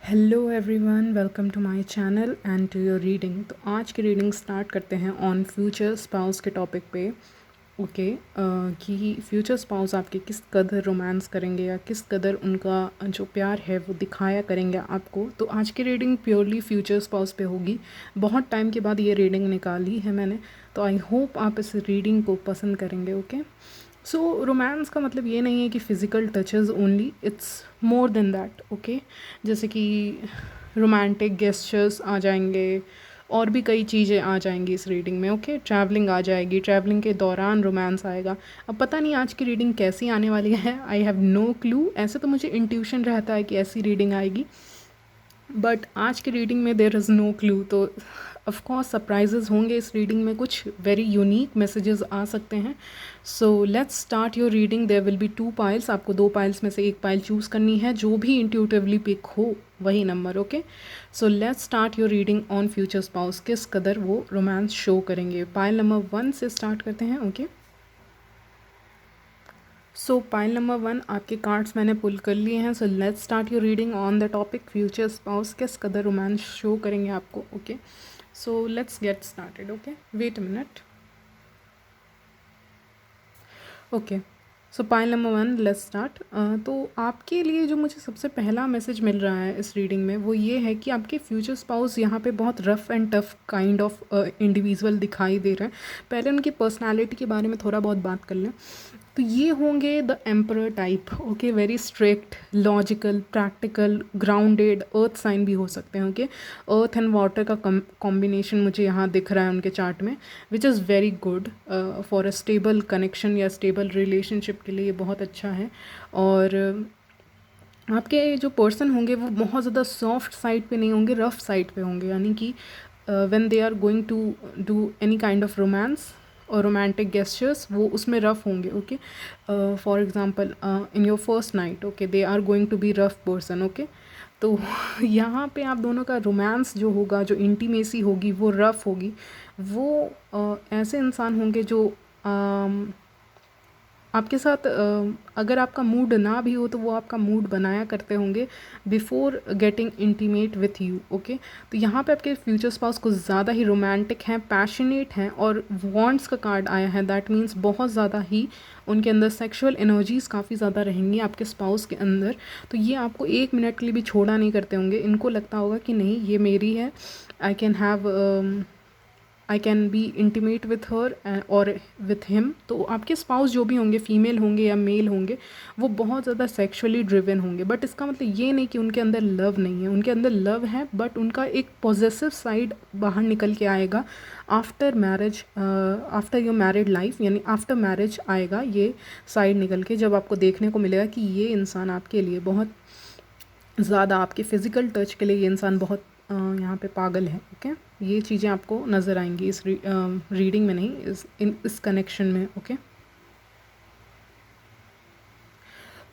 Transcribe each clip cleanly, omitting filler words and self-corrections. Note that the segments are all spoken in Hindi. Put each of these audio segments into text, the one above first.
Hello everyone, welcome to my channel and to your reading. तो आज की रीडिंग स्टार्ट करते हैं ऑन फ्यूचर स्पाउस के टॉपिक पे। ओके, कि फ्यूचर स्पाउस आपके किस कदर रोमांस करेंगे या किस कदर उनका जो प्यार है वो दिखाया करेंगे आपको। तो आज की रीडिंग प्योरली फ्यूचर स्पाउस पे होगी। बहुत टाइम के बाद ये रीडिंग निकाली है मैंने, तो आई होप आप इस रीडिंग को पसंद करेंगे। ओके, सो रोमांस का मतलब ये नहीं है कि physical touches only, it's more than that. Okay, जैसे कि रोमांटिक गेस्चर्स आ जाएंगे और भी कई चीज़ें आ जाएंगी इस रीडिंग में। ओके, ट्रैवलिंग आ जाएगी, ट्रैवलिंग के दौरान रोमांस आएगा। अब पता नहीं आज की रीडिंग कैसी आने वाली है, आई हैव नो क्लू। ऐसे तो मुझे इंट्यूशन रहता है कि ऐसी रीडिंग आएगी, बट आज की रीडिंग में देर इज़ नो क्लू। तो ऑफ कोर्स सरप्राइजेज़ होंगे इस रीडिंग में, कुछ वेरी यूनिक मैसेजेस आ सकते हैं। So let's start your reading. There will be 2 piles, आपको 2 पाइल्स में से एक पाइल चूज़ करनी है, जो भी इंट्यूटिवली पिक हो वही number. Okay, so let's start your reading on future spouse, किस कदर वो रोमांस शो करेंगे। पाइल नंबर 1 से स्टार्ट करते हैं। ओके, सो पाइल नंबर 1 आपके कार्ड्स मैंने पुल कर लिए हैं। So let's start your reading on the topic future spouse, किस कदर रोमांस शो करेंगे आपको। Okay, so let's get started. Okay, wait a minute. Okay, so pile number 1, let's start. तो आपके लिए जो मुझे सबसे पहला मैसेज मिल रहा है इस रीडिंग में वो ये है कि आपके फ्यूचर स्पाउस यहाँ पे बहुत rough and tough kind of individual दिखाई दे रहे हैं। पहले उनकी पर्सनालिटी के बारे में थोड़ा बहुत बात कर लें तो ये होंगे the emperor type. Okay, very strict, logical, practical, grounded, earth sign भी हो सकते हैं। ओके, अर्थ एंड वाटर का कॉम्बिनेशन मुझे यहाँ दिख रहा है उनके चार्ट में, which is very good for a stable connection या स्टेबल रिलेशनशिप के लिए। ये बहुत अच्छा है। और आपके जो पर्सन होंगे वो बहुत ज़्यादा सॉफ्ट साइड पे नहीं होंगे, रफ़ साइड पे होंगे, यानी कि when they are going to do any kind of romance और रोमांटिक गेस्चर्स, वो उसमें रफ़ होंगे। Okay, for example in your first night, okay, they are going to be rough person. Okay, तो यहाँ पे आप दोनों का रोमांस जो होगा, जो इंटीमेसी होगी वो रफ़ होगी। वो ऐसे इंसान होंगे जो आपके साथ अगर आपका मूड ना भी हो तो वो आपका मूड बनाया करते होंगे before getting intimate with you. Okay, तो यहाँ पे आपके फ्यूचर स्पाउस कुछ ज़्यादा ही रोमांटिक हैं, पैशनेट हैं, और वॉन्ट्स का कार्ड आया है। दैट मीन्स बहुत ज़्यादा ही उनके अंदर सेक्सुअल एनर्जीज़ काफ़ी ज़्यादा रहेंगी आपके स्पाउस के अंदर। तो ये आपको एक मिनट के लिए भी छोड़ा नहीं करते होंगे। इनको लगता होगा कि नहीं, ये मेरी है, I can be intimate with her और विथ हिम। तो आपके स्पाउस जो भी होंगे, फीमेल होंगे या मेल होंगे, वो बहुत ज़्यादा सेक्सुअली ड्रिवन होंगे। बट इसका मतलब ये नहीं कि उनके अंदर लव नहीं है, उनके अंदर लव है, बट उनका एक पॉजेसिव साइड बाहर निकल के आएगा after marriage, after your married life, यानी आफ्टर मैरिज आएगा ये साइड निकल के, जब आपको देखने को मिलेगा कि ये इंसान आपके लिए बहुत ज़्यादा, आपके फ़िज़िकल टच के लिए ये इंसान बहुत यहाँ पे पागल है। ओके, ये चीज़ें आपको नज़र आएंगी इस रीडिंग में, नहीं इस कनेक्शन में। ओके,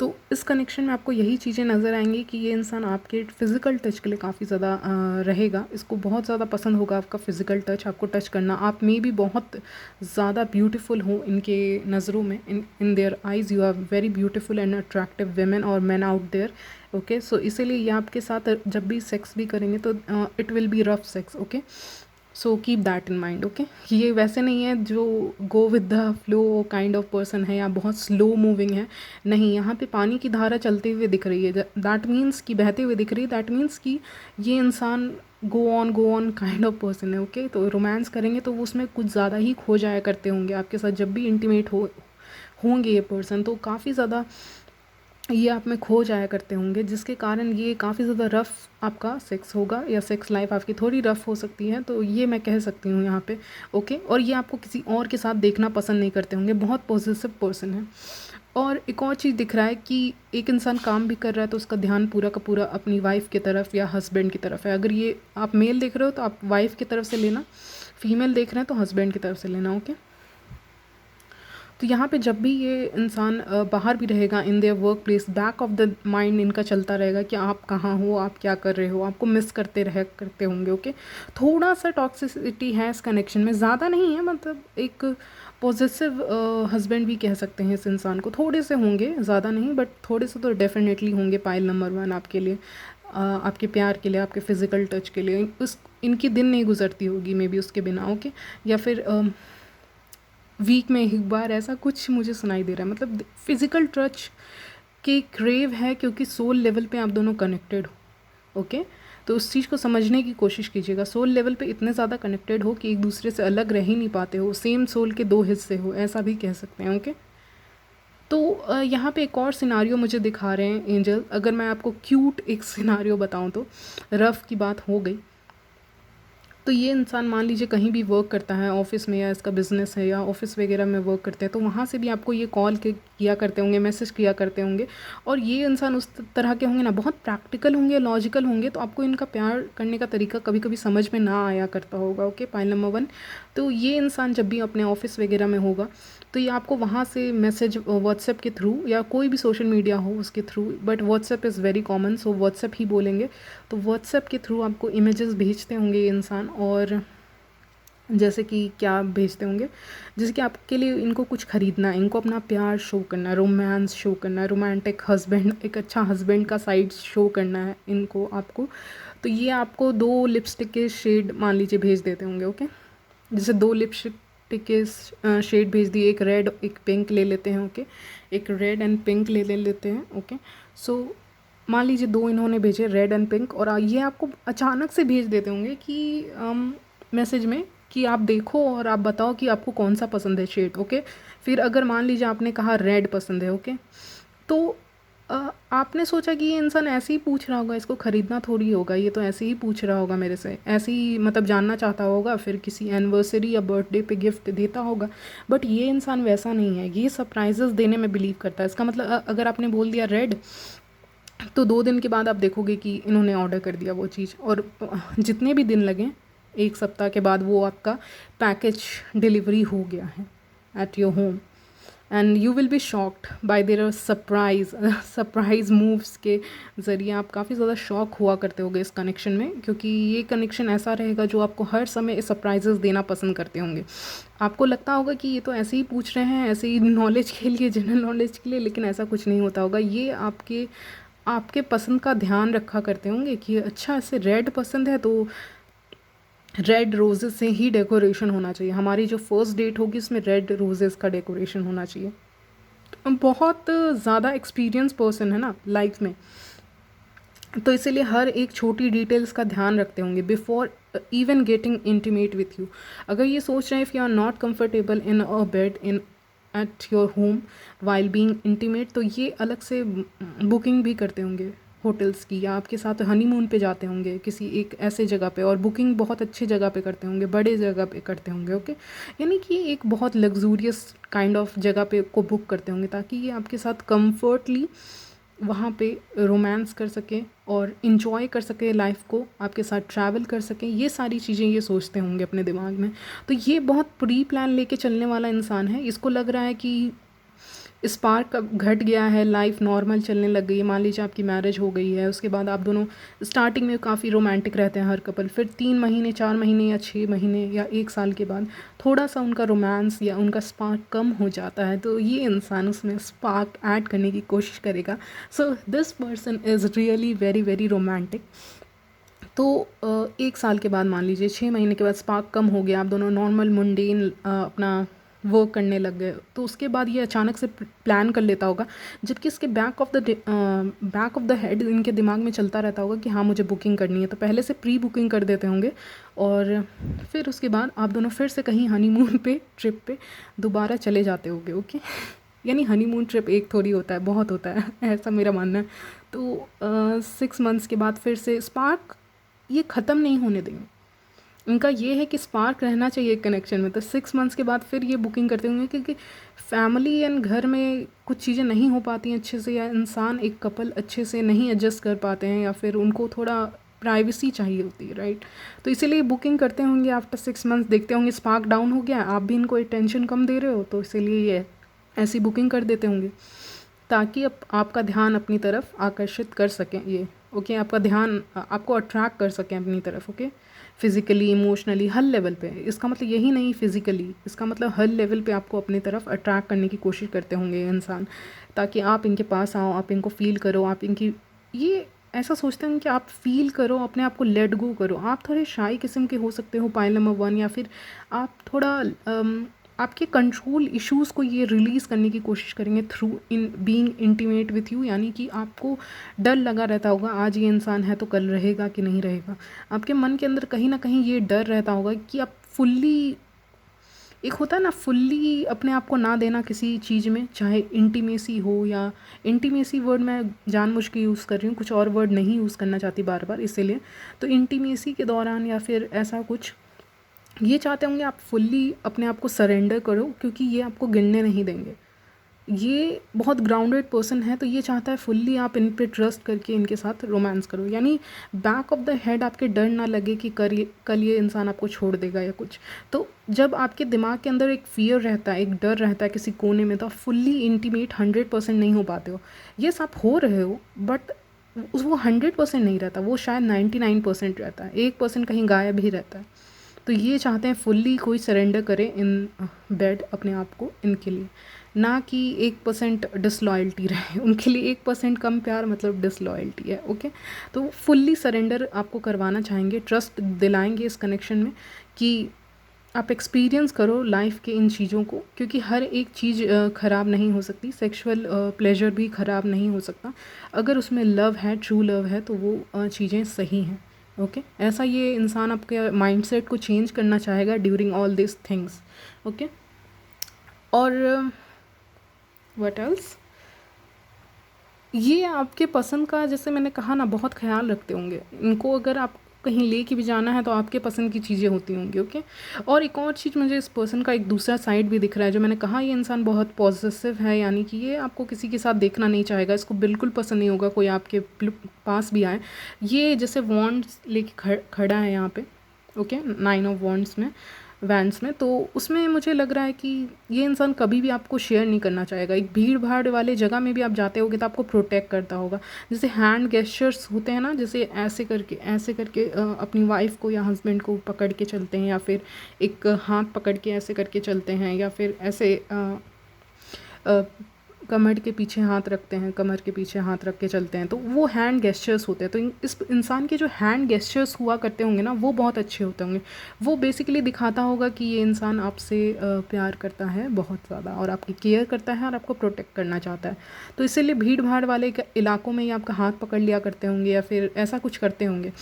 तो इस कनेक्शन में आपको यही चीज़ें नज़र आएंगी कि ये इंसान आपके फ़िज़िकल टच के लिए काफ़ी ज़्यादा रहेगा। इसको बहुत ज़्यादा पसंद होगा आपका फ़िज़िकल टच, आपको टच करना। आप में भी बहुत ज़्यादा ब्यूटीफुल हो इनके नज़रों में, in their eyes you are very beautiful and attractive women और man out there. Okay, so इसीलिए ये आपके साथ जब भी सेक्स भी करेंगे तो it will be rough sex. Okay, so keep that in mind. Okay, ये वैसे नहीं है जो go with the flow kind of person है या बहुत स्लो मूविंग है। नहीं, यहाँ पे पानी की धारा चलते हुए दिख रही है, दैट मीन्स कि बहते हुए दिख रही है। दैट मीन्स कि ये इंसान go on kind of person है। ओके, तो रोमांस करेंगे तो वो उसमें कुछ ज़्यादा ही खो जाया करते होंगे आपके साथ। जब भी इंटीमेट होंगे ये पर्सन, तो काफ़ी ज़्यादा ये आप में खो जाया करते होंगे, जिसके कारण ये काफ़ी ज़्यादा रफ़ आपका सेक्स होगा या सेक्स लाइफ आपकी थोड़ी रफ़ हो सकती है। तो ये मैं कह सकती हूँ यहाँ पे। ओके, और ये आपको किसी और के साथ देखना पसंद नहीं करते होंगे, बहुत पॉजिटिव पर्सन है। और एक और चीज़ दिख रहा है कि एक इंसान काम भी कर रहा है तो उसका ध्यान पूरा का पूरा अपनी वाइफ की तरफ या हस्बैंड की तरफ है। अगर ये आप मेल देख रहे हो तो आप वाइफ की तरफ से लेना, फीमेल देख रहे हैं तो हस्बैंड की तरफ से लेना। ओके, तो यहाँ पे जब भी ये इंसान बाहर भी रहेगा in their work place, back of the mind इनका चलता रहेगा कि आप कहाँ हो, आप क्या कर रहे हो, आपको मिस करते होंगे। ओके, थोड़ा सा टॉक्सिसिटी है इस कनेक्शन में, ज़्यादा नहीं है, मतलब एक पॉजिटिव हस्बैंड भी कह सकते हैं इस इंसान को। थोड़े से होंगे, ज़्यादा नहीं, बट थोड़े से तो डेफिनेटली होंगे पाइल नंबर 1 आपके लिए। आपके प्यार के लिए, आपके फ़िज़िकल टच के लिए। उस इनकी दिन नहीं गुज़रती होगी मे बी उसके बिना, ओके। या फिर वीक में एक बार, ऐसा कुछ मुझे सुनाई दे रहा है। मतलब फ़िज़िकल टच की क्रेव है क्योंकि सोल लेवल पे आप दोनों कनेक्टेड हो, ओके। तो उस चीज़ को समझने की कोशिश कीजिएगा। सोल लेवल पे इतने ज़्यादा कनेक्टेड हो कि एक दूसरे से अलग रह ही नहीं पाते हो, सेम सोल के दो हिस्से हो, ऐसा भी कह सकते हैं, ओके। तो यहाँ पे एक और सिनारियो मुझे दिखा रहे हैं एंजल। अगर मैं आपको क्यूट एक सिनारियो बताऊँ तो, रफ़ की बात हो गई, तो ये इंसान मान लीजिए कहीं भी वर्क करता है ऑफ़िस में, या इसका बिज़नेस है, या ऑफ़िस वगैरह में वर्क करते हैं, तो वहाँ से भी आपको ये कॉल किया करते होंगे, मैसेज किया करते होंगे। और ये इंसान उस तरह के होंगे ना, बहुत प्रैक्टिकल होंगे, लॉजिकल होंगे, तो आपको इनका प्यार करने का तरीका कभी कभी समझ में ना आया करता होगा, ओके। पॉइंट नंबर 1, तो ये इंसान जब भी अपने ऑफ़िस वगैरह में होगा, तो ये आपको वहाँ से मैसेज व्हाट्सएप के थ्रू, या कोई भी सोशल मीडिया हो उसके through, but WhatsApp is very common, so WhatsApp ही बोलेंगे। तो व्हाट्सएप के थ्रू आपको इमेजेस भेजते होंगे ये इंसान। और जैसे कि क्या भेजते होंगे, जैसे कि आपके लिए इनको कुछ ख़रीदना है, इनको अपना प्यार शो करना है, रोमांस शो करना है, रोमांटिक हस्बैंड, एक अच्छा हस्बैंड का साइड शो करना है इनको आपको। तो ये आपको 2 लिपस्टिक के शेड मान लीजिए भेज देते होंगे, ओके। जैसे 2 लिपस्टिक के शेड भेज दिए, एक रेड एक पिंक ले लेते हैं, ओके। एक रेड एंड पिंक ले लेते हैं, ओके। सो मान लीजिए 2 इन्होंने भेजे, रेड एंड पिंक, और ये आपको अचानक से भेज देते होंगे कि मैसेज में कि आप देखो और आप बताओ कि आपको कौन सा पसंद है शेड, ओके। फिर अगर मान लीजिए आपने कहा रेड पसंद है, ओके, तो आपने सोचा कि ये इंसान ऐसे ही पूछ रहा होगा, इसको ख़रीदना थोड़ी होगा, ये तो ऐसे ही पूछ रहा होगा मेरे से, ऐसे ही मतलब जानना चाहता होगा, फिर किसी एनिवर्सरी या बर्थडे पे गिफ्ट देता होगा। बट ये इंसान वैसा नहीं है, ये सरप्राइजेस देने में बिलीव करता है। इसका मतलब अगर आपने बोल दिया रेड, तो 2 दिन के बाद आप देखोगे कि इन्होंने ऑर्डर कर दिया वो चीज़, और जितने भी दिन लगें, 1 सप्ताह के बाद वो आपका पैकेज डिलीवरी हो गया है eight your home. And you will be shocked bye there surprise moves के ज़रिए आप काफ़ी ज़्यादा शॉक हुआ करते होगे इस कनेक्शन में, क्योंकि ये कनेक्शन ऐसा रहेगा जो आपको हर समय सरप्राइजेस देना पसंद करते होंगे। आपको लगता होगा कि ये तो ऐसे ही पूछ रहे हैं, ऐसे ही नॉलेज के लिए, जनरल नॉलेज के लिए, लेकिन ऐसा कुछ नहीं होता होगा। ये आपके आपके पसंद का ध्यान रखा करते होंगे कि अच्छा इसे रेड पसंद है, तो रेड रोज़ेज़ से ही डेकोरेशन होना चाहिए, हमारी जो फर्स्ट डेट होगी उसमें रेड रोज़ेज़ का डेकोरेशन होना चाहिए। बहुत ज़्यादा एक्सपीरियंस पर्सन है ना लाइफ में, तो इसीलिए हर एक छोटी डिटेल्स का ध्यान रखते होंगे before even getting intimate with you. अगर ये सोच रहे हैं if you are not comfortable in a bed in at your home while being intimate, तो ये अलग से बुकिंग भी करते होंगे होटल्स की, या आपके साथ हनीमून पे जाते होंगे किसी एक ऐसे जगह पे, और बुकिंग बहुत अच्छी जगह पे करते होंगे, बड़े जगह पे करते होंगे, ओके। यानी कि एक बहुत लग्जूरियस काइंड ऑफ जगह पे को बुक करते होंगे, ताकि ये आपके साथ कंफर्टली वहाँ पे रोमांस कर सकें और इन्जॉय कर सकें लाइफ को, आपके साथ ट्रैवल कर सकें। ये सारी चीज़ें ये सोचते होंगे अपने दिमाग में। तो ये बहुत प्री प्लान लेके चलने वाला इंसान है। इसको लग रहा है कि स्पार्क अब घट गया है, लाइफ नॉर्मल चलने लग गई है। मान लीजिए आपकी मैरिज हो गई है, उसके बाद आप दोनों स्टार्टिंग में काफ़ी रोमांटिक रहते हैं हर कपल, फिर 3 महीने 4 महीने या 6 महीने या 1 साल के बाद थोड़ा सा उनका रोमांस या उनका स्पार्क कम हो जाता है, तो ये इंसान उसमें स्पार्क ऐड करने की कोशिश करेगा। So this person is really very very romantic. तो 1 साल के बाद मान लीजिए 6 महीने के बाद स्पार्क कम हो गया, आप दोनों नॉर्मल मुंडेन अपना वर्क करने लग गए, तो उसके बाद ये अचानक से प्लान कर लेता होगा, जबकि इसके बैक ऑफ द हेड इनके दिमाग में चलता रहता होगा कि हाँ मुझे बुकिंग करनी है, तो पहले से प्री बुकिंग कर देते होंगे। और फिर उसके बाद आप दोनों फिर से कहीं हनीमून पे ट्रिप पे दोबारा चले जाते होंगे, ओके। यानी हनीमून ट्रिप एक थोड़ी होता है, बहुत होता है, ऐसा मेरा मानना है। तो 6 मंथ्स के बाद फिर से स्पार्क ये ख़त्म नहीं होने देंगे। उनका ये है कि स्पार्क रहना चाहिए कनेक्शन में, तो 6 मंथ्स के बाद फिर ये बुकिंग करते होंगे, क्योंकि फैमिली एंड घर में कुछ चीज़ें नहीं हो पाती हैं अच्छे से, या इंसान एक कपल अच्छे से नहीं एडजस्ट कर पाते हैं, या फिर उनको थोड़ा प्राइवेसी चाहिए होती है, राइट। तो इसीलिए बुकिंग करते होंगे। आफ्टर 6 मंथ्स देखते होंगे स्पार्क डाउन हो गया, आप भी इनको टेंशन कम दे रहे हो, तो इसीलिए ये ऐसी बुकिंग कर देते होंगे, ताकि आपका ध्यान अपनी तरफ आकर्षित कर सकें ये, ओके। आपका ध्यान आपको अट्रैक्ट कर सकें अपनी तरफ, ओके। फिज़िकली, इमोशनली, हर लेवल पे। इसका मतलब यही नहीं फिज़िकली, इसका मतलब हर लेवल पे आपको अपनी तरफ अट्रैक्ट करने की कोशिश करते होंगे ये इंसान, ताकि आप इनके पास आओ, आप इनको फ़ील करो, आप इनकी ये ऐसा सोचते हैं कि आप फ़ील करो, अपने आप को लेट गो करो। आप थोड़े शाई किस्म के हो सकते हो पाइल नंबर 1, या फिर आप थोड़ा आपके कंट्रोल इश्यूज़ को ये रिलीज़ करने की कोशिश करेंगे through in being intimate with you. यानी कि आपको डर लगा रहता होगा आज ये इंसान है तो कल रहेगा कि नहीं रहेगा। आपके मन के अंदर कहीं ना कहीं ये डर रहता होगा कि आप फुल्ली, एक होता है ना फुल्ली अपने आप को ना देना किसी चीज़ में, चाहे इंटीमेसी हो, या इंटीमेसी वर्ड मैं जानबूझ के यूज़ कर रही हूँ, कुछ और वर्ड नहीं यूज़ करना चाहती बार बार इसीलिए। तो इंटीमेसी के दौरान या फिर ऐसा कुछ ये चाहते होंगे आप फुल्ली अपने आप को सरेंडर करो, क्योंकि ये आपको गिरने नहीं देंगे। ये बहुत ग्राउंडेड पर्सन है, तो ये चाहता है फुल्ली आप इन पे ट्रस्ट करके इनके साथ रोमांस करो। यानी बैक ऑफ द हेड आपके डर ना लगे कि कल ये इंसान आपको छोड़ देगा या कुछ। तो जब आपके दिमाग के अंदर एक फ़ियर रहता है, एक डर रहता है किसी कोने में, तो आप फुल्ली इंटीमेट 100% नहीं हो पाते हो। यस, आप हो रहे हो, बट वो 100% नहीं रहता, वो शायद 99% रहता है, 1% कहीं गायब ही रहता है। तो ये चाहते हैं फुल्ली कोई सरेंडर करे इन बेड अपने आप को इनके लिए, ना कि 1% डिसलॉयल्टी रहे उनके लिए। 1% कम प्यार मतलब डिसलॉयल्टी है। ओके, तो फुल्ली सरेंडर आपको करवाना चाहेंगे, ट्रस्ट दिलाएंगे इस कनेक्शन में कि आप एक्सपीरियंस करो लाइफ के इन चीज़ों को, क्योंकि हर एक चीज़ ख़राब नहीं हो सकती। सेक्सुअल प्लेजर भी ख़राब नहीं हो सकता। अगर उसमें लव है, ट्रू लव है, तो वो चीज़ें सही हैं। ओके, ऐसा ये इंसान आपके माइंडसेट को चेंज करना चाहेगा during all this things. Okay, और व्हाट एल्स, ये आपके पसंद का, जैसे मैंने कहा ना, बहुत ख्याल रखते होंगे। इनको अगर आप कहीं ले के भी जाना है तो आपके पसंद की चीज़ें होती होंगी। ओके, और एक और चीज़, मुझे इस पर्सन का एक दूसरा साइड भी दिख रहा है। जो मैंने कहा, ये इंसान बहुत पॉजिटिव है, यानी कि ये आपको किसी के साथ देखना नहीं चाहेगा, इसको बिल्कुल पसंद नहीं होगा कोई आपके पास भी आए। ये जैसे वॉन्ड्स लेके खड़ा है यहाँ पे, ओके, 9 ऑफ वॉन्ड्स में, वैंस में, तो उसमें मुझे लग रहा है कि ये इंसान कभी भी आपको शेयर नहीं करना चाहेगा। एक भीड़ भाड़ वाले जगह में भी आप जाते होगे तो आपको प्रोटेक्ट करता होगा। जैसे हैंड गेस्चर्स होते हैं ना, जैसे ऐसे करके अपनी वाइफ को या हस्बैंड को पकड़ के चलते हैं, या फिर एक हाथ पकड़ के ऐसे करके चलते हैं, या फिर ऐसे कमर के पीछे हाथ रखते हैं, कमर के पीछे हाथ रख के चलते हैं, तो वो हैंड गेस्चर्स होते हैं। तो इस इंसान के जो हैंड गेस्चर्स हुआ करते होंगे ना, वो बहुत अच्छे होते होंगे। वो बेसिकली दिखाता होगा कि ये इंसान आपसे प्यार करता है बहुत ज़्यादा, और आपकी केयर करता है, और आपको प्रोटेक्ट करना चाहता है। तो इसीलिए भीड़ भाड़ वाले इलाकों में ये आपका हाथ पकड़ लिया करते होंगे, या फिर ऐसा कुछ करते होंगे।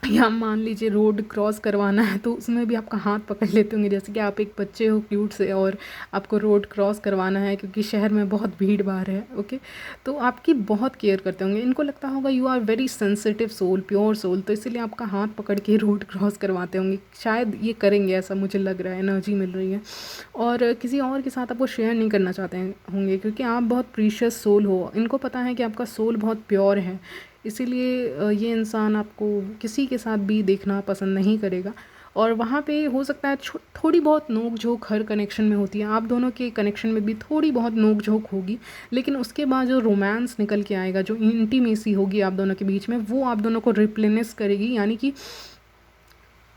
या मान लीजिए रोड क्रॉस करवाना है तो उसमें भी आपका हाथ पकड़ लेते होंगे। जैसे कि आप एक बच्चे हो क्यूट से, और आपको रोड क्रॉस करवाना है क्योंकि शहर में बहुत भीड़ भाड़ है। ओके, तो आपकी बहुत केयर करते होंगे। इनको लगता होगा you are very sensitive soul, pure soul, तो इसीलिए आपका हाथ पकड़ के रोड क्रॉस करवाते होंगे। शायद ये करेंगे, ऐसा मुझे लग रहा है, एनर्जी मिल रही है। और किसी और के साथ आपको शेयर नहीं करना चाहते होंगे, क्योंकि आप बहुत प्रीशियस सोल हो। इनको पता है कि आपका सोल बहुत प्योर है, इसीलिए ये इंसान आपको किसी के साथ भी देखना पसंद नहीं करेगा। और वहाँ पे हो सकता है थोड़ी बहुत नोक झोंक हर कनेक्शन में होती है। आप दोनों के कनेक्शन में भी थोड़ी बहुत नोक झोंक होगी, लेकिन उसके बाद जो रोमांस निकल के आएगा, जो इंटीमेसी होगी आप दोनों के बीच में, वो आप दोनों को रिप्लेनिश करेगी। यानी कि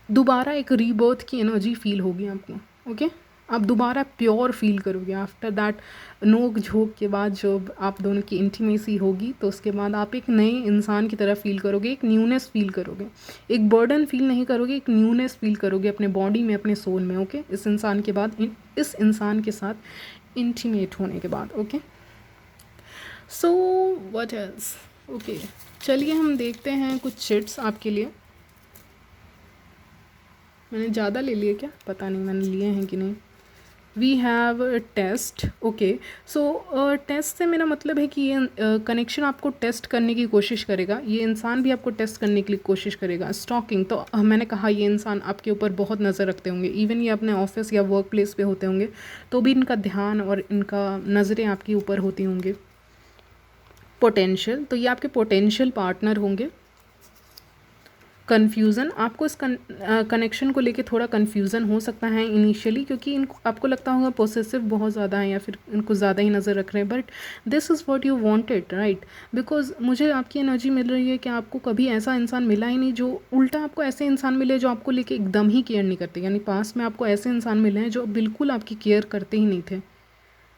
दोबारा एक रीबर्थ की एनर्जी फील होगी आपको। ओके, आप दोबारा प्योर फील करोगे आफ्टर दैट नोक झोंक के बाद। जब आप दोनों की इंटीमेसी होगी तो उसके बाद आप एक नए इंसान की तरह फील करोगे, एक न्यूनेस फील करोगे, एक बर्डन फील नहीं करोगे, एक न्यूनेस फील करोगे अपने बॉडी में, अपने सोल में। ओके, इस इंसान के बाद, इस इंसान के साथ इंटीमेट होने के बाद। Okay, so what else. Okay, चलिए हम देखते हैं कुछ चिट्स आपके लिए। मैंने ज़्यादा ले लिए क्या, पता नहीं मैंने लिए हैं कि नहीं। We have test. Okay, so test से मेरा मतलब है कि ये कनेक्शन आपको टेस्ट करने की कोशिश करेगा। ये इंसान भी आपको टेस्ट करने के लिए कोशिश करेगा। स्टॉकिंग, तो मैंने कहा ये इंसान आपके ऊपर बहुत नज़र रखते होंगे। इवन ये अपने ऑफिस या वर्क प्लेस पे होते होंगे तो भी इनका ध्यान और इनका नज़रें आपके ऊपर होती होंगी। पोटेंशियल, तो ये आपके पोटेंशियल पार्टनर होंगे। कन्फ्यूज़न, आपको इस कनेक्शन को लेके थोड़ा कन्फ्यूज़न हो सकता है इनिशियली, क्योंकि इनको आपको लगता होगा पोसेसिव बहुत ज़्यादा है, या फिर इनको ज़्यादा ही नज़र रख रहे हैं। But this is what you wanted, right? Because मुझे आपकी एनर्जी मिल रही है कि आपको कभी ऐसा इंसान मिला ही नहीं, जो उल्टा आपको ऐसे इंसान मिले जो आपको लेके एकदम ही केयर नहीं करते। यानी पास में आपको ऐसे इंसान मिले हैं जो बिल्कुल आपकी केयर करते ही नहीं थे।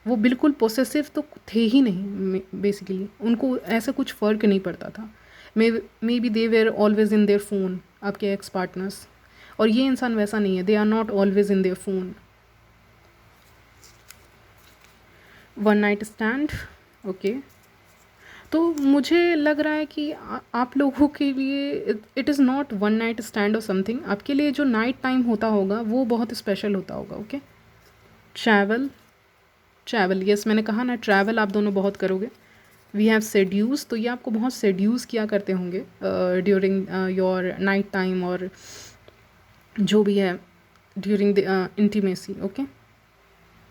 वो बिल्कुल पोसेसिव तो थे ही नहीं, बेसिकली उनको ऐसा कुछ फ़र्क नहीं पड़ता था। Maybe they were always in their phone, आपके एक्स पार्टनर्स, और ये इंसान वैसा नहीं है, they are not always in their phone. One night stand, okay. तो मुझे लग रहा है कि आप लोगों के लिए it is not one night stand और समथिंग, आपके लिए जो नाइट टाइम होता होगा वो बहुत स्पेशल होता होगा, ओके। ट्रैवल, ट्रैवल, यस मैंने कहा ना, ट्रैवल आप दोनों बहुत करोगे। वी हैव सेड्यूस, तो ये आपको बहुत सेड्यूस किया करते होंगे ड्यूरिंग योर नाइट टाइम, और जो भी है ड्यूरिंग द इंटीमेसी, ओके।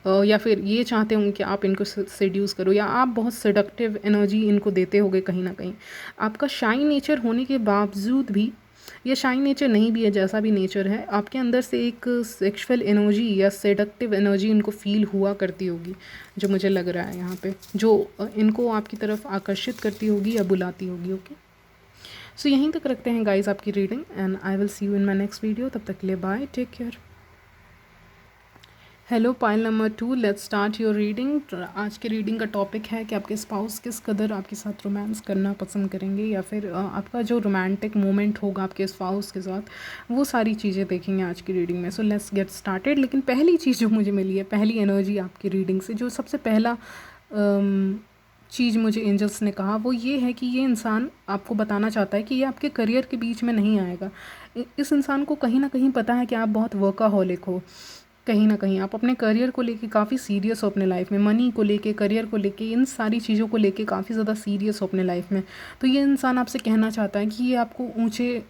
या फिर ये चाहते होंगे कि आप इनको सेड्यूस करो, या आप बहुत सेडक्टिव एनर्जी इनको देते होगे कहीं ना कहीं। आपका शाई नेचर होने के बावजूद भी, ये शाई नेचर नहीं भी है, जैसा भी नेचर है, आपके अंदर से एक सेक्सुअल एनर्जी या सेडक्टिव एनर्जी इनको फील हुआ करती होगी, जो मुझे लग रहा है यहाँ पे, जो इनको आपकी तरफ आकर्षित करती होगी या बुलाती होगी, ओके। सो यहीं तक रखते हैं गाइज आपकी reading, and I will see you in my next video. तब तक के लिए bye, take care. Hello pile number 2, let's start your reading. आज के रीडिंग का टॉपिक है कि आपके स्पाउस किस कदर आपके साथ रोमांस करना पसंद करेंगे, या फिर आपका जो रोमांटिक मोमेंट होगा आपके स्पाउस के साथ, वो सारी चीज़ें देखेंगे आज की रीडिंग में। सो लेट्स गेट स्टार्टेड। लेकिन पहली चीज़ जो मुझे मिली है, पहली एनर्जी आपकी रीडिंग से, जो सबसे पहला चीज़ मुझे एंजल्स ने कहा, वो ये है कि ये इंसान आपको बताना चाहता है कि ये आपके करियर के बीच में नहीं आएगा। इस इंसान को कहीं ना कहीं पता है कि आप बहुत वर्काहॉलिक हो, कहीं ना कहीं आप अपने करियर को लेके काफ़ी सीरियस हो अपने लाइफ में, मनी को लेके, करियर को लेके, इन सारी चीज़ों को लेके काफ़ी ज़्यादा सीरियस हो अपने लाइफ में। तो ये इंसान आपसे कहना चाहता है कि ये आपको ऊंचे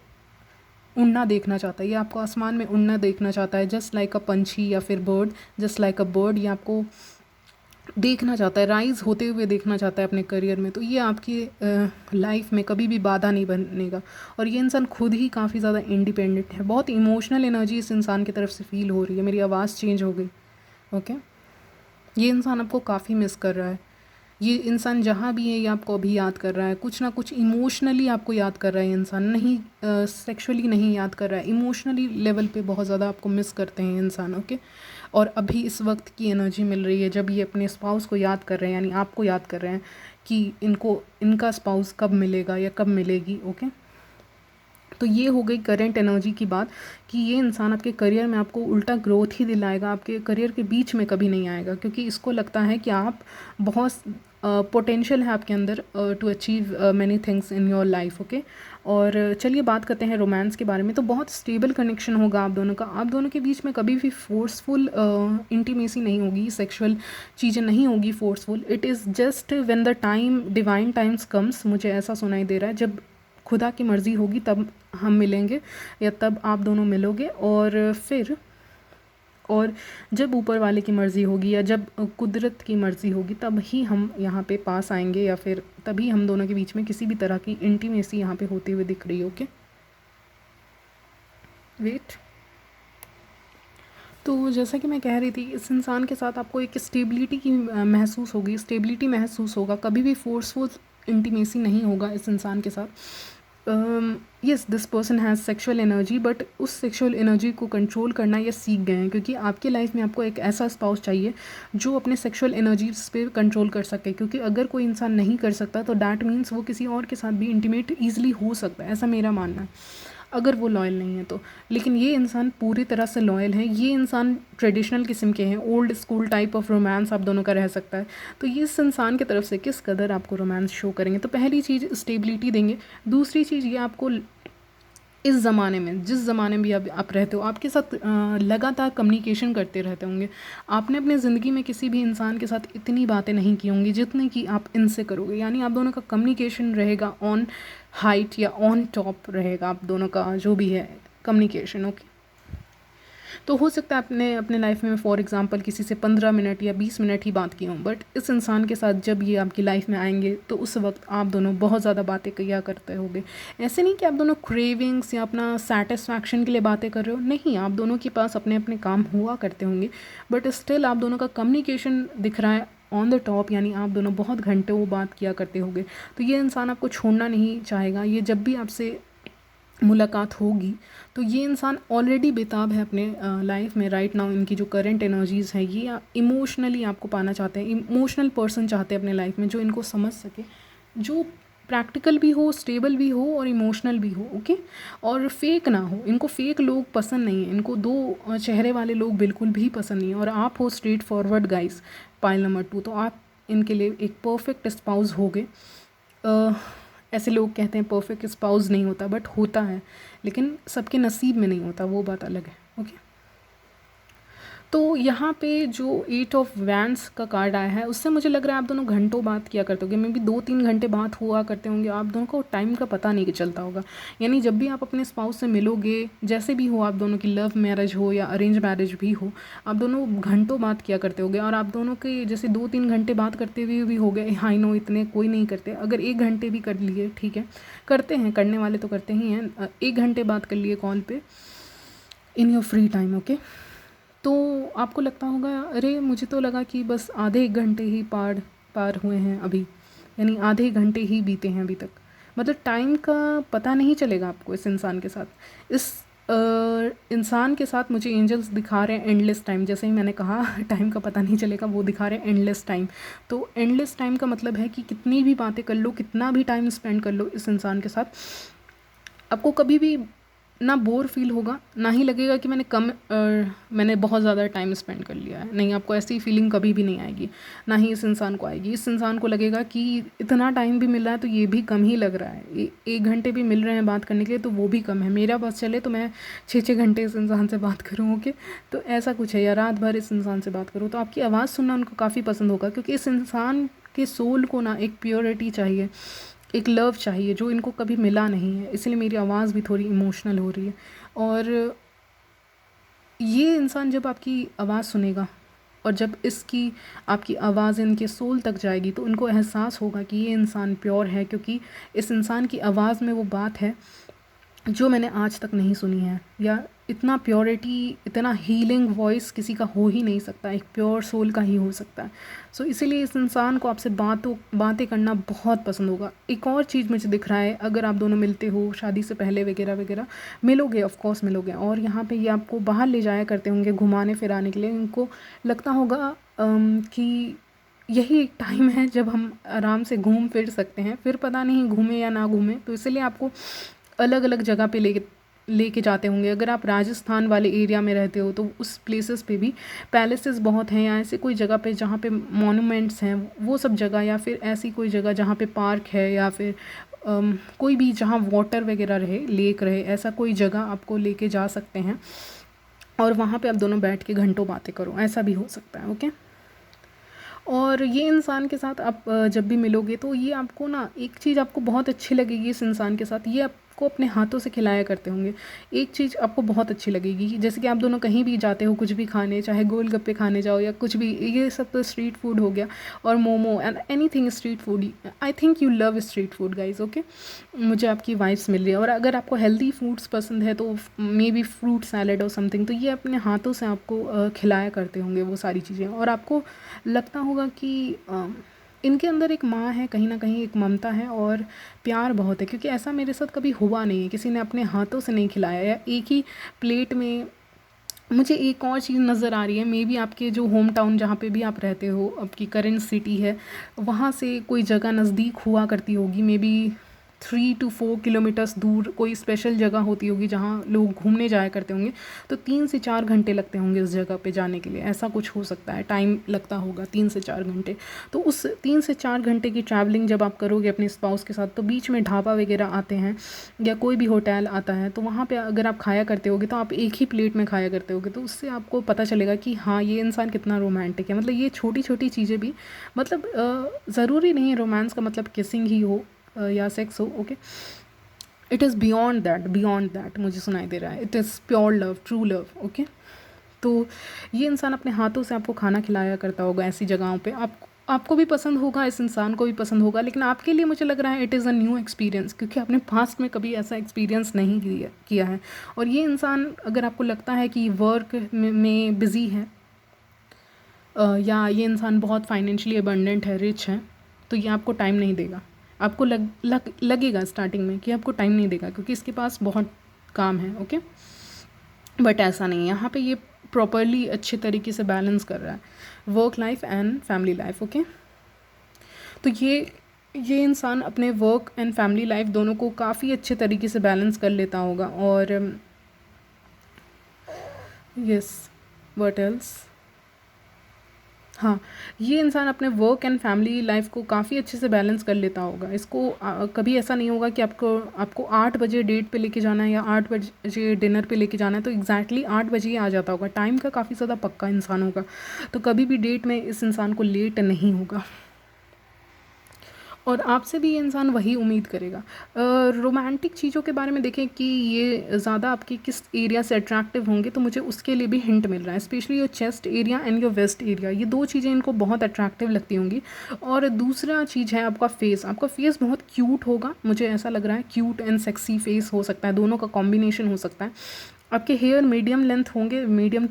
उड़ना देखना चाहता है, ये आपको आसमान में उड़ना देखना चाहता है, जस्ट लाइक अ पंछी या फिर bird, just like a bird. ये आपको देखना चाहता है, राइज होते हुए देखना चाहता है अपने करियर में। तो ये आपकी लाइफ में कभी भी बाधा नहीं बनेगा। और ये इंसान खुद ही काफ़ी ज़्यादा इंडिपेंडेंट है। बहुत इमोशनल एनर्जी इस इंसान की तरफ से फील हो रही है। मेरी आवाज़ चेंज हो गई, ओके। ये इंसान आपको काफ़ी मिस कर रहा है। ये इंसान जहाँ भी है ये आपको अभी याद कर रहा है, कुछ ना कुछ इमोशनली आपको याद कर रहा है। ये इंसान नहीं सेक्सुअली नहीं याद कर रहा है, इमोशनली लेवल पे बहुत ज़्यादा आपको मिस करते हैं इंसान, ओके। और अभी इस वक्त की एनर्जी मिल रही है जब ये अपने स्पाउस को याद कर रहे हैं, यानी आपको याद कर रहे हैं कि इनको इनका स्पाउस कब मिलेगा या कब मिलेगी, ओके। तो ये हो गई करंट एनर्जी की बात कि ये इंसान आपके करियर में आपको उल्टा ग्रोथ ही दिलाएगा, आपके करियर के बीच में कभी नहीं आएगा, क्योंकि इसको लगता है कि आप बहुत पोटेंशियल है आपके अंदर to achieve many things in your life, okay. और चलिए बात करते हैं रोमांस के बारे में। तो बहुत स्टेबल कनेक्शन होगा आप दोनों का। आप दोनों के बीच में कभी भी फोर्सफुल इंटीमेसी नहीं होगी, सेक्सुअल चीज़ें नहीं होगी forceful. It is just when the time divine times comes, मुझे ऐसा सुनाई दे रहा है, जब खुदा की मर्ज़ी होगी तब हम मिलेंगे, या तब आप दोनों मिलोगे। और जब ऊपर वाले की मर्ज़ी होगी या जब कुदरत की मर्ज़ी होगी तब ही हम यहाँ पे पास आएंगे, या फिर तभी हम दोनों के बीच में किसी भी तरह की इंटीमेसी यहाँ पे होते हुए दिख रही है, ओके। वेट, तो जैसा कि मैं कह रही थी, इस इंसान के साथ आपको एक स्टेबिलिटी की महसूस होगी, स्टेबिलिटी महसूस होगा। कभी भी फोर्सफुल इंटीमेसी नहीं होगा इस इंसान के साथ। Yes, this person has sexual energy, but उस सेक्सुअल एनर्जी को कंट्रोल करना ये सीख गए हैं, क्योंकि आपके लाइफ में आपको एक ऐसा स्पाउस चाहिए जो अपने सेक्सुअल एनर्जीज पे कंट्रोल कर सके। क्योंकि अगर कोई इंसान नहीं कर सकता तो डैट मीन्स वो किसी और के साथ भी इंटीमेट ईजिली हो सकता है, ऐसा मेरा मानना है, अगर वो लॉयल नहीं है तो। लेकिन ये इंसान पूरी तरह से लॉयल है। ये इंसान ट्रेडिशनल किस्म के हैं, old school type of romance आप दोनों का रह सकता है। तो ये इस इंसान की तरफ से किस कदर आपको रोमांस शो करेंगे। तो पहली चीज़ स्टेबिलिटी देंगे। दूसरी चीज़ ये आपको इस ज़माने में, जिस ज़माने में भी आप रहते हो, आपके साथ लगातार कम्युनिकेशन करते रहते होंगे। आपने अपनी ज़िंदगी में किसी भी इंसान के साथ इतनी बातें नहीं की होंगी जितनी कि आप इनसे करोगे। यानी आप दोनों का कम्युनिकेशन रहेगा ऑन हाइट या ऑन टॉप रहेगा, आप दोनों का जो भी है कम्युनिकेशन, ओके। तो हो सकता है आपने अपने लाइफ में फॉर एग्जांपल किसी से 15 मिनट या 20 मिनट ही बात की हों, बट इस इंसान के साथ जब ये आपकी लाइफ में आएंगे तो उस वक्त आप दोनों बहुत ज़्यादा बातें किया करते होंगे। ऐसे नहीं कि आप दोनों क्रेविंग्स या अपना सेटिस्फैक्शन के लिए बातें कर रहे हो, नहीं, आप दोनों के पास अपने अपने काम हुआ करते होंगे, बट स्टिल आप दोनों का कम्युनिकेशन दिख रहा है ऑन द टॉप। यानी आप दोनों बहुत घंटों बात किया करते होंगे। तो ये इंसान आपको छोड़ना नहीं चाहेगा। ये जब भी आपसे मुलाकात होगी तो ये इंसान ऑलरेडी बेताब है अपने लाइफ में राइट नाउ। इनकी जो करंट एनर्जीज़ है ये इमोशनली आपको पाना चाहते हैं। इमोशनल पर्सन चाहते हैं अपने लाइफ में जो इनको समझ सके, जो प्रैक्टिकल भी हो, स्टेबल भी हो और इमोशनल भी हो, ओके। और फेक ना हो, इनको फेक लोग पसंद नहीं है, इनको दो चेहरे वाले लोग बिल्कुल भी पसंद नहीं है। और आप हो straight forward guys, pile number 2, तो आप इनके लिए एक परफेक्ट स्पाउस होगे। ऐसे लोग कहते हैं परफेक्ट स्पाउस नहीं होता, बट होता है, लेकिन सबके नसीब में नहीं होता, वो बात अलग है, ओके। तो यहाँ पे जो 8 ऑफ वैंड्स का कार्ड आया है, उससे मुझे लग रहा है आप दोनों घंटों बात किया करते होंगे, मे बी 2-3 घंटे बात हुआ करते होंगे, आप दोनों को टाइम का पता नहीं चलता होगा। यानी जब भी आप अपने स्पाउस से मिलोगे, जैसे भी हो, आप दोनों की लव मैरिज हो या अरेंज मैरिज भी हो, आप दोनों घंटों बात किया करते होंगे। और आप दोनों के जैसे 2-3 घंटे बात करते हुए भी हो गए, आई नो इतने कोई नहीं करते, अगर 1 घंटे भी कर लिए, ठीक है, करते हैं, करने वाले तो करते ही हैं, 1 घंटे बात कर लिए कॉल पे in your free time, okay. तो आपको लगता होगा अरे मुझे तो लगा कि बस आधे 1 घंटे ही पार हुए हैं अभी, यानी आधे घंटे ही बीते हैं अभी तक, मतलब टाइम का पता नहीं चलेगा आपको इस इंसान के साथ। इस इंसान के साथ मुझे एंजल्स दिखा रहे हैं एंडलेस टाइम, जैसे ही मैंने कहा टाइम का पता नहीं चलेगा, वो दिखा रहे हैं एंडलेस टाइम। तो एंडलेस टाइम का मतलब है कि कितनी भी बातें कर लो, कितना भी टाइम स्पेंड कर लो इस इंसान के साथ, आपको कभी भी ना बोर फील होगा, ना ही लगेगा कि मैंने बहुत ज़्यादा टाइम स्पेंड कर लिया है। नहीं, आपको ऐसी फीलिंग कभी भी नहीं आएगी, ना ही इस इंसान को आएगी। इस इंसान को लगेगा कि इतना टाइम भी मिल रहा है तो ये भी कम ही लग रहा है, 1 घंटे भी मिल रहे हैं बात करने के लिए तो वो भी कम है, मेरा बस चले तो मैं 6-6 घंटे इस इंसान से बात करूँ, ओके। तो ऐसा कुछ है, या रात भर इस इंसान से बात करूँ, तो आपकी आवाज़ सुनना उनको काफ़ी पसंद होगा, क्योंकि इस इंसान के सोल को ना एक प्योरिटी चाहिए, एक लव चाहिए जो इनको कभी मिला नहीं है, इसलिए मेरी आवाज़ भी थोड़ी इमोशनल हो रही है। और ये इंसान जब आपकी आवाज़ सुनेगा और जब इसकी आपकी आवाज़ इनके सोल तक जाएगी, तो इनको एहसास होगा कि ये इंसान प्योर है, क्योंकि इस इंसान की आवाज़ में वो बात है जो मैंने आज तक नहीं सुनी है, या इतना प्योरिटी, इतना हीलिंग वॉइस किसी का हो ही नहीं सकता, एक प्योर सोल का ही हो सकता है। सो इसीलिए इस इंसान को आपसे बातें करना बहुत पसंद होगा। एक और चीज़ मुझे दिख रहा है, अगर आप दोनों मिलते हो शादी से पहले वगैरह वगैरह, मिलोगे, ऑफ कोर्स मिलोगे, और यहाँ पे ये आपको बाहर ले जाया करते होंगे घुमाने फिराने के लिए, इनको लगता होगा कि यही एक टाइम है जब हम आराम से घूम फिर सकते हैं, फिर पता नहीं घूमे या ना घूमे, तो इसलिए आपको अलग अलग जगह पे लेके जाते होंगे। अगर आप राजस्थान वाले एरिया में रहते हो तो उस प्लेसेस पे भी पैलेसेस बहुत हैं, या ऐसे कोई जगह पे जहाँ पे मॉन्यूमेंट्स हैं, वो सब जगह, या फिर ऐसी कोई जगह जहाँ पे पार्क है, या फिर कोई भी जहाँ वाटर वगैरह रहे, लेक रहे, ऐसा कोई जगह आपको लेके जा सकते हैं, और वहाँ पे आप दोनों बैठ के घंटों बातें करो, ऐसा भी हो सकता है, ओके। और ये इंसान के साथ आप जब भी मिलोगे तो ये आपको ना एक चीज़ आपको बहुत अच्छी लगेगी इस इंसान के साथ, ये आपको अपने हाथों से खिलाया करते होंगे। एक चीज़ आपको बहुत अच्छी लगेगी, जैसे कि आप दोनों कहीं भी जाते हो कुछ भी खाने, चाहे गोलगप्पे खाने जाओ या कुछ भी, ये सब तो स्ट्रीट फूड हो गया, और momo and anything street food. I think you love street food guys, okay. मुझे आपकी वाइब्स मिल रही है। और अगर आपको हेल्दी फूड्स पसंद है तो मे बी फ्रूट सैलड और समथिंग, तो ये अपने हाथों से आपको खिलाया करते होंगे वो सारी चीज़ें, और आपको लगता होगा कि इनके अंदर एक माँ है, कहीं ना कहीं एक ममता है और प्यार बहुत है, क्योंकि ऐसा मेरे साथ कभी हुआ नहीं है, किसी ने अपने हाथों से नहीं खिलाया, या एक ही प्लेट में। मुझे एक और चीज़ नज़र आ रही है, मे बी आपके जो होम टाउन जहाँ पे भी आप रहते हो, आपकी करेंट सिटी है, वहाँ से कोई जगह नज़दीक हुआ करती होगी, मे बी 3 to 4 किलोमीटर्स दूर कोई स्पेशल जगह होती होगी जहाँ लोग घूमने जाया करते होंगे, तो 3 से 4 घंटे लगते होंगे उस जगह पे जाने के लिए, ऐसा कुछ हो सकता है, टाइम लगता होगा 3 से 4 घंटे। तो उस 3 से 4 घंटे की ट्रैवलिंग जब आप करोगे अपने स्पाउस के साथ, तो बीच में ढाबा वगैरह आते हैं या कोई भी होटल आता है, तो वहाँ पे अगर आप खाया करते होगे तो आप एक ही प्लेट में खाया करते होगे, तो उससे आपको पता चलेगा कि हाँ ये इंसान कितना रोमांटिक है। मतलब ये छोटी छोटी चीज़ें भी, मतलब ज़रूरी नहीं है रोमांस का मतलब किसिंग ही हो या सेक्स हो, okay. It is beyond that मुझे सुनाई दे रहा है, it is pure love, true love, okay. तो ये इंसान अपने हाथों से आपको खाना खिलाया करता होगा ऐसी जगहों पे, आपको भी पसंद होगा, इस इंसान को भी पसंद होगा, लेकिन आपके लिए मुझे लग रहा है it is a new experience, क्योंकि आपने पास्ट में कभी ऐसा एक्सपीरियंस नहीं किया है। और ये इंसान, अगर आपको लगता है कि वर्क में बिज़ी है, या ये इंसान बहुत फाइनेंशियली अबंडेंट है, रिच है, तो ये आपको टाइम नहीं देगा। आपको लगेगा स्टार्टिंग में कि आपको टाइम नहीं देगा, क्योंकि इसके पास बहुत काम है, ओके। बट ऐसा नहीं है, यहाँ पे ये प्रॉपरली अच्छे तरीके से बैलेंस कर रहा है work life and family life, okay. तो ये ये इंसान अपने वर्क एंड फैमिली लाइफ दोनों को काफ़ी अच्छे तरीके से बैलेंस कर लेता होगा। और यस, व्हाट एल्स, हाँ, ये इंसान अपने वर्क एंड फैमिली लाइफ को काफ़ी अच्छे से बैलेंस कर लेता होगा। इसको कभी ऐसा नहीं होगा कि आपको आपको 8 बजे डेट पे लेके जाना है या 8 बजे डिनर पे लेके जाना है तो एग्जैक्टली 8 बजे ही आ जाता होगा। टाइम का काफ़ी ज़्यादा पक्का इंसान होगा, तो कभी भी डेट में इस इंसान को लेट नहीं होगा। और आपसे भी ये इंसान वही उम्मीद करेगा। रोमांटिक चीज़ों के बारे में देखें कि ये ज़्यादा आपके किस एरिया से अट्रैक्टिव होंगे, तो मुझे उसके लिए भी हिंट मिल रहा है। Specially your chest area and your waist area, ये 2 चीज़ें इनको बहुत अट्रैक्टिव लगती होंगी। और दूसरा चीज़ है आपका फेस। आपका फेस बहुत क्यूट होगा, मुझे ऐसा लग रहा है। क्यूट एंड सेक्सी फेस हो सकता है, दोनों का कॉम्बिनेशन हो सकता है। आपके हेयर मीडियम लेंथ होंगे, मीडियम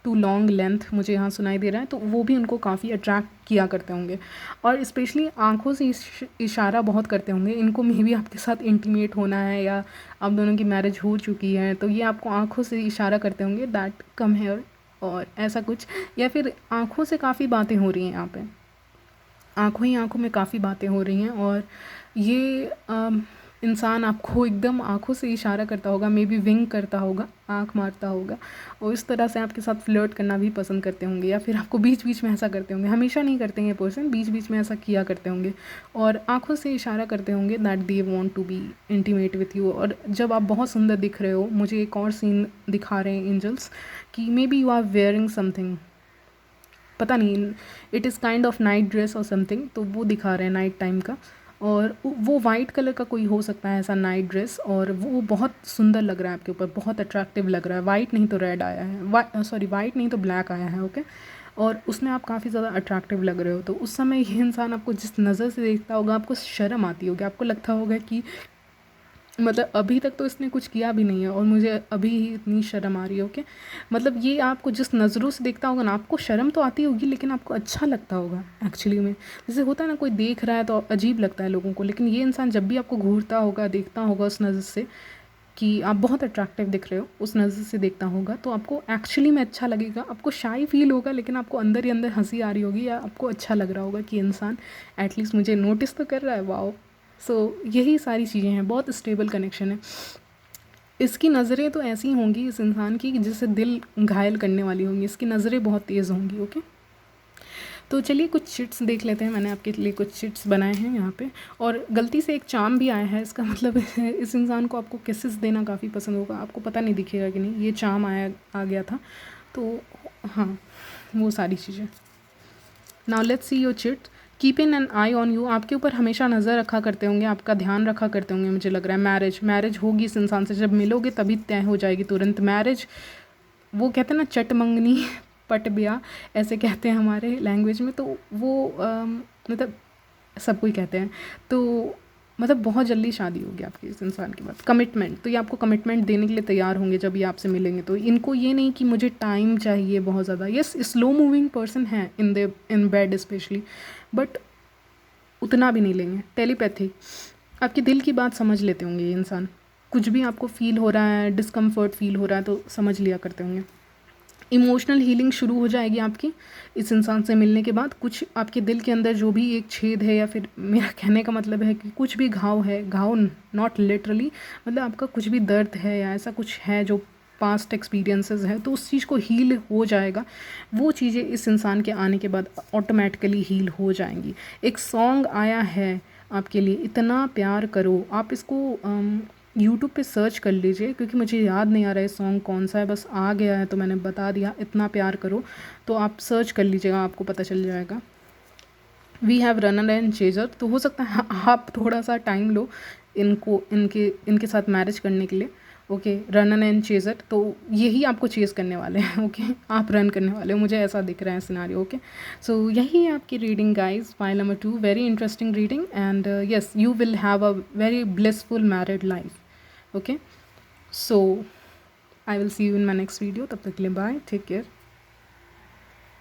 टू लॉन्ग लेंथ मुझे यहाँ सुनाई दे रहा है, तो वो भी उनको काफ़ी अट्रैक्ट किया करते होंगे। और स्पेशली आँखों से इशारा बहुत करते होंगे। इनको मे भी आपके साथ इंटीमेट होना है या आप दोनों की मैरिज हो चुकी है, तो ये आपको आँखों से इशारा करते होंगे दैट कम हेयर और ऐसा कुछ। या फिर आँखों से काफ़ी बातें हो रही हैं यहाँ पे, आँखों ही आँखों में काफ़ी बातें हो रही हैं। और ये इंसान आपको एकदम आँखों से इशारा करता होगा, मे बी विंक करता होगा, आँख मारता होगा, और इस तरह से आपके साथ फ्लर्ट करना भी पसंद करते होंगे। या फिर आपको बीच बीच में ऐसा करते होंगे, हमेशा नहीं करते हैं ये पर्सन, बीच बीच में ऐसा किया करते होंगे। और आँखों से इशारा करते होंगे that they want to be intimate with you. और जब आप बहुत सुंदर दिख रहे हो, मुझे एक और सीन दिखा रहे हैं एंजल्स कि maybe you are wearing something, पता नहीं, it is kind of night dress और समथिंग, तो वो दिखा रहे हैं नाइट टाइम का। और वो वाइट कलर का कोई हो सकता है ऐसा नाइट ड्रेस, और वो बहुत सुंदर लग रहा है आपके ऊपर, बहुत अट्रैक्टिव लग रहा है। वाइट नहीं तो रेड आया है, सॉरी वाइट नहीं तो ब्लैक आया है, ओके। और उसमें आप काफ़ी ज़्यादा अट्रैक्टिव लग रहे हो। तो उस समय ये इंसान आपको जिस नज़र से देखता होगा, आपको शर्म आती होगी, आपको लगता होगा कि मतलब अभी तक तो इसने कुछ किया भी नहीं है और मुझे अभी ही इतनी शर्म आ रही है, ओके। मतलब ये आपको जिस नज़रों से देखता होगा ना, आपको शर्म तो आती होगी लेकिन आपको अच्छा लगता होगा एक्चुअली में। जैसे होता है ना, कोई देख रहा है तो अजीब लगता है लोगों को, लेकिन ये इंसान जब भी आपको घूरता होगा, देखता होगा उस नज़र से कि आप बहुत अट्रैक्टिव दिख रहे हो, उस नज़र से देखता होगा, तो आपको एक्चुअली में अच्छा लगेगा। आपको शाई फील होगा लेकिन आपको अंदर ही अंदर हंसी आ रही होगी, या आपको अच्छा लग रहा होगा कि इंसान एटलीस्ट मुझे नोटिस तो कर रहा है, वाओ। सो यही सारी चीज़ें हैं, बहुत स्टेबल कनेक्शन है। इसकी नज़रें तो ऐसी होंगी इस इंसान की कि जिससे दिल घायल करने वाली होंगी, इसकी नज़रें बहुत तेज़ होंगी, ओके। तो चलिए कुछ चिट्स देख लेते हैं, मैंने आपके लिए कुछ चिट्स बनाए हैं यहाँ पे। और गलती से एक चाम भी आया है, इसका मतलब इस इंसान को आपको किसेस देना काफ़ी पसंद होगा। आपको पता नहीं दिखेगा कि नहीं, ये चाम आ गया था, तो हाँ, वो सारी चीज़ें। Now let's see your chit. Keeping an I on you, आपके ऊपर हमेशा नज़र रखा करते होंगे, आपका ध्यान रखा करते होंगे, मुझे लग रहा है। मैरिज होगी इस इंसान से, जब मिलोगे तभी तय हो जाएगी तुरंत मैरिज। वो कहते हैं ना चट मंगनी पट ब्याह, ऐसे कहते हैं हमारे लैंग्वेज में, तो वो मतलब सब कोई कहते हैं। तो मतलब बहुत जल्दी शादी होगी आपकी इस इंसान के बाद। कमिटमेंट, तो ये आपको कमिटमेंट देने के लिए तैयार होंगे जब ये आपसे मिलेंगे। तो इनको ये नहीं कि मुझे टाइम चाहिए बहुत ज़्यादा। यस, स्लो मूविंग पर्सन है इन बेड स्पेशली, बट उतना भी नहीं लेंगे। टेलीपैथी, आपके दिल की बात समझ लेते होंगे ये इंसान। कुछ भी आपको फील हो रहा है, डिस्कम्फर्ट फील हो रहा है, तो समझ लिया करते होंगे। इमोशनल हीलिंग शुरू हो जाएगी आपकी इस इंसान से मिलने के बाद। कुछ आपके दिल के अंदर जो भी एक छेद है, या फिर मेरा कहने का मतलब है कि कुछ भी घाव है, घाव नॉट लिटरली, मतलब आपका कुछ भी दर्द है या ऐसा कुछ है जो पास्ट एक्सपीरियंसेस है, तो उस चीज़ को हील हो जाएगा। वो चीज़ें इस इंसान के आने के बाद ऑटोमेटिकली हील हो जाएंगी। एक सॉन्ग आया है आपके लिए, इतना प्यार करो, आप इसको यूट्यूब पे सर्च कर लीजिए, क्योंकि मुझे याद नहीं आ रहा है सॉन्ग कौन सा है, बस आ गया है तो मैंने बता दिया, इतना प्यार करो। तो आप सर्च कर लीजिएगा, आपको पता चल जाएगा। We have runner and chaser, तो हो सकता है आप थोड़ा सा टाइम लो इनके साथ मैरिज करने के लिए, ओके। रनर एंड चेजर, तो यही आपको चेज़ करने वाले हैं, ओके। आप रन करने वाले हो, मुझे ऐसा दिख रहा है सिनारियो, ओके। सो यही है आपकी reading guys, file number 2, very interesting reading, and yes, you will have a very blissful married life, okay. So I will see you in my next video. तब तक के लिए बाय, टेक केयर।